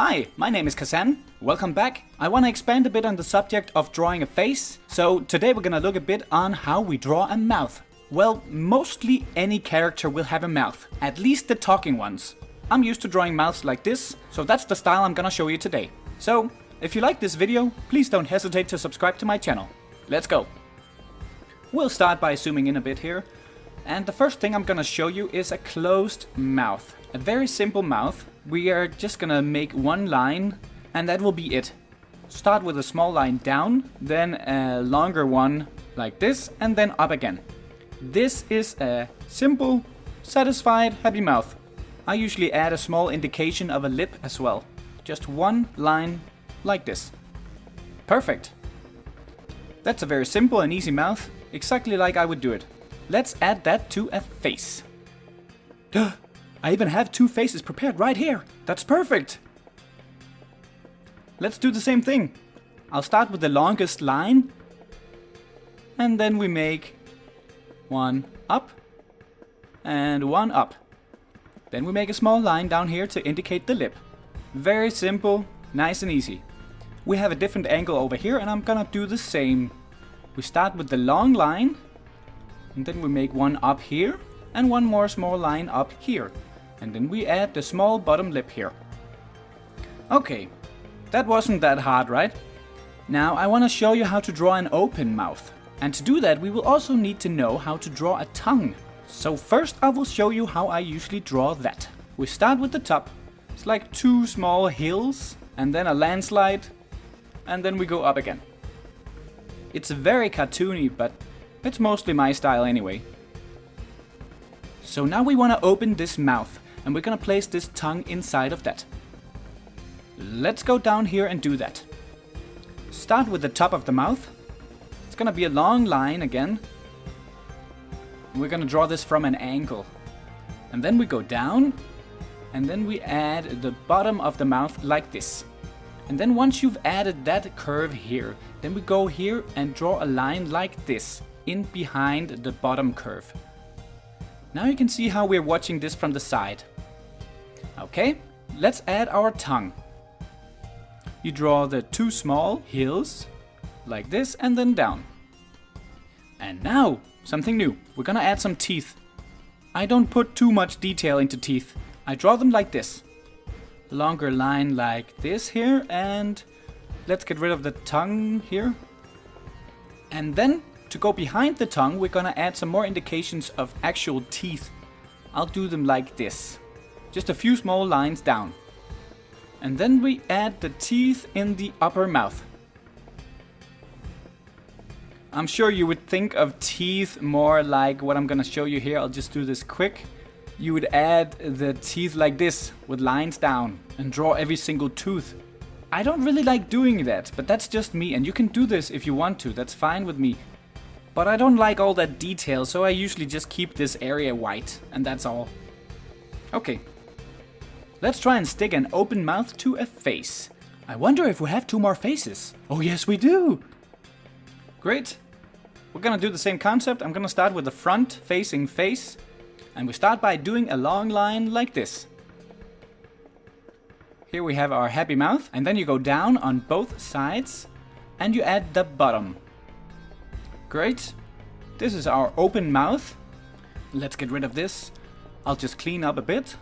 Hi, my name is Kazan. Welcome back. I want to expand a bit on the subject of drawing a face. So today we're gonna look a bit on how we draw a mouth. Well, mostly any character will have a mouth, at least the talking ones. I'm used to drawing mouths like this, so that's the style I'm gonna show you today. So, if you like this video, please don't hesitate to subscribe to my channel. Let's go. We'll start by zooming in a bit here. And the first thing I'm gonna show you is a closed mouth. A very simple mouth. We are just gonna make one line and that will be it. Start with a small line down, then a longer one like this, and then up again. This is a simple, satisfied, happy mouth. I usually add a small indication of a lip as well. Just one line like this. Perfect. That's a very simple and easy mouth, exactly like I would do it. Let's add that to a face. Duh! I even have two faces prepared right here. That's perfect. Let's do the same thing. I'll start with the longest line. And then we make one up and one up. Then we make a small line down here to indicate the lip. Very simple, nice and easy. We have a different angle over here and I'm gonna do the same. We start with the long line. And then we make one up here. And one more small line up here. And then we add the small bottom lip here. Okay, that wasn't that hard, right? Now I want to show you how to draw an open mouth. And to do that we will also need to know how to draw a tongue. So first I will show you how I usually draw that. We start with the top. It's like two small hills and then a landslide. And then we go up again. It's very cartoony, but it's mostly my style anyway. So now we want to open this mouth and we're gonna place this tongue inside of that. Let's go down here and do that. Start with the top of the mouth. It's gonna be a long line again. We're gonna draw this from an angle. And then we go down and then we add the bottom of the mouth like this. And then once you've added that curve here, then we go here and draw a line like this in behind the bottom curve. Now you can see how we're watching this from the side. Okay, let's add our tongue. You draw the two small hills, like this, and then down. And now, something new. We're gonna add some teeth. I don't put too much detail into teeth. I draw them like this. Longer line like this here, and let's get rid of the tongue here. And then, to go behind the tongue, we're gonna add some more indications of actual teeth. I'll do them like this. Just a few small lines down. And then we add the teeth in the upper mouth. I'm sure you would think of teeth more like what I'm gonna show you here. I'll just do this quick. You would add the teeth like this, with lines down, and draw every single tooth. I don't really like doing that, but that's just me, and you can do this if you want to, that's fine with me. But I don't like all that detail, so I usually just keep this area white, and that's all. Okay. Let's try and stick an open mouth to a face. I wonder if we have two more faces. Oh yes, we do! Great. We're gonna do the same concept. I'm gonna start with the front-facing face. And we start by doing a long line like this. Here we have our happy mouth. And then you go down on both sides. And you add the bottom. Great. This is our open mouth. Let's get rid of this. I'll just clean up a bit.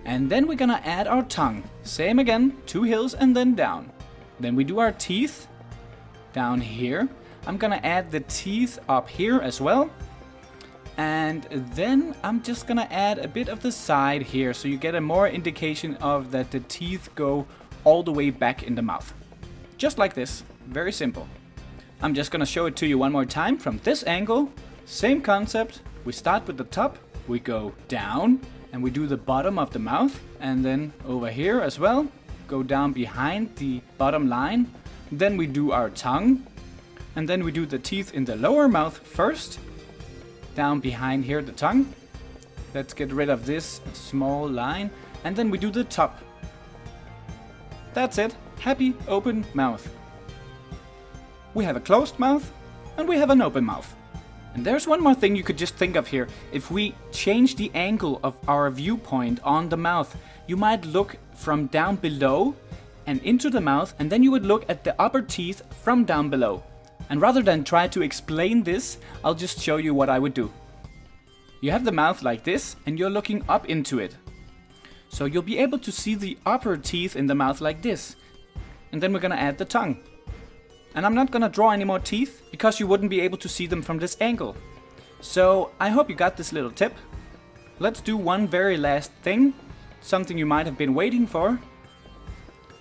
And then we're gonna add our tongue. Same again, two hills and then down. Then we do our teeth down here. I'm gonna add the teeth up here as well. And then I'm just gonna add a bit of the side here so you get a more indication of that the teeth go all the way back in the mouth. Just like this, very simple. I'm just gonna show it to you one more time from this angle. Same concept. We start with the top, we go down, and we do the bottom of the mouth. And then over here as well, go down behind the bottom line. Then we do our tongue. And then we do the teeth in the lower mouth first. Down behind here the tongue. Let's get rid of this small line. And then we do the top. That's it. Happy open mouth. We have a closed mouth and we have an open mouth. And there's one more thing you could just think of here. If we change the angle of our viewpoint on the mouth, you might look from down below and into the mouth, and then you would look at the upper teeth from down below. And rather than try to explain this, I'll just show you what I would do. You have the mouth like this, and you're looking up into it. So you'll be able to see the upper teeth in the mouth like this. And then we're gonna add the tongue. And I'm not gonna draw any more teeth, because you wouldn't be able to see them from this angle. So I hope you got this little tip. Let's do one very last thing, something you might have been waiting for.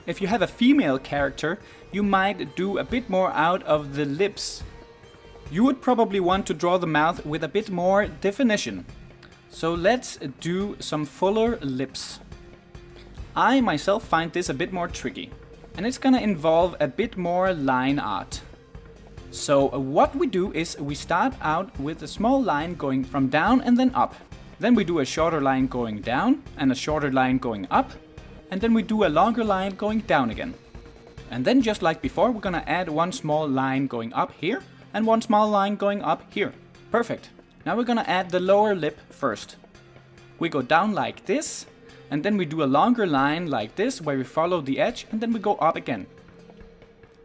If you have a female character, you might do a bit more out of the lips. You would probably want to draw the mouth with a bit more definition. So let's do some fuller lips. I myself find this a bit more tricky, and it's gonna involve a bit more line art. So what we do is we start out with a small line going from down and then up. Then we do a shorter line going down and a shorter line going up. And then we do a longer line going down again. And then just like before, we're gonna add one small line going up here and one small line going up here. Perfect. Now we're gonna add the lower lip first. We go down like this, and then we do a longer line like this where we follow the edge, and then we go up again.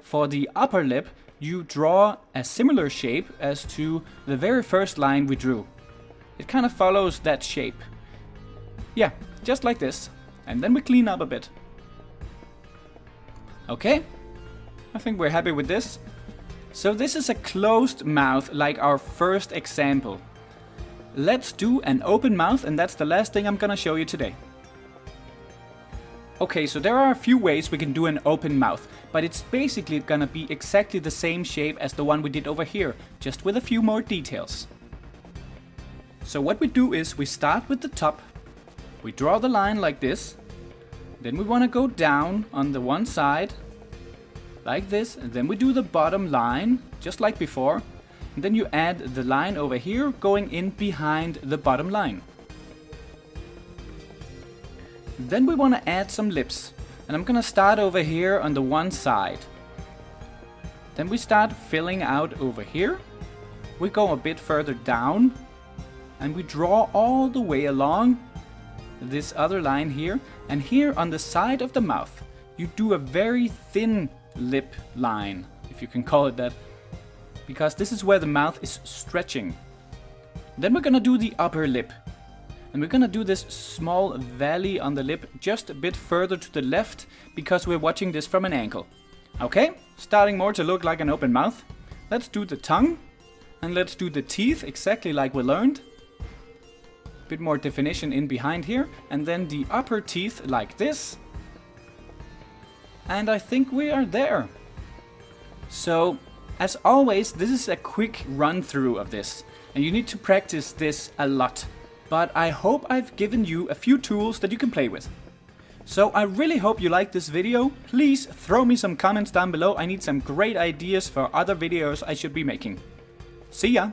For the upper lip, you draw a similar shape as to the very first line we drew. It kind of follows that shape. Yeah, just like this. And then we clean up a bit. Okay, I think we're happy with this. So this is a closed mouth like our first example. Let's do an open mouth, and that's the last thing I'm gonna show you today. Okay, so there are a few ways we can do an open mouth, but it's basically gonna be exactly the same shape as the one we did over here, just with a few more details. So what we do is we start with the top. We draw the line like this, then we want to go down on the one side, like this, and then we do the bottom line, just like before, and then you add the line over here going in behind the bottom line. Then we want to add some lips, and I'm gonna start over here on the one side. Then we start filling out over here, we go a bit further down, and we draw all the way along this other line here, and here on the side of the mouth you do a very thin lip line, if you can call it that, because this is where the mouth is stretching. Then we're gonna do the upper lip, and we're gonna do this small valley on the lip just a bit further to the left, because we're watching this from an angle. Okay, starting more to look like an open mouth. Let's do the tongue, and let's do the teeth exactly like we learned. Bit more definition in behind here, and then the upper teeth like this. And I think we are there. So, as always, this is a quick run through of this, and you need to practice this a lot. But I hope I've given you a few tools that you can play with. So I really hope you liked this video. Please throw me some comments down below. I need some great ideas for other videos I should be making. See ya!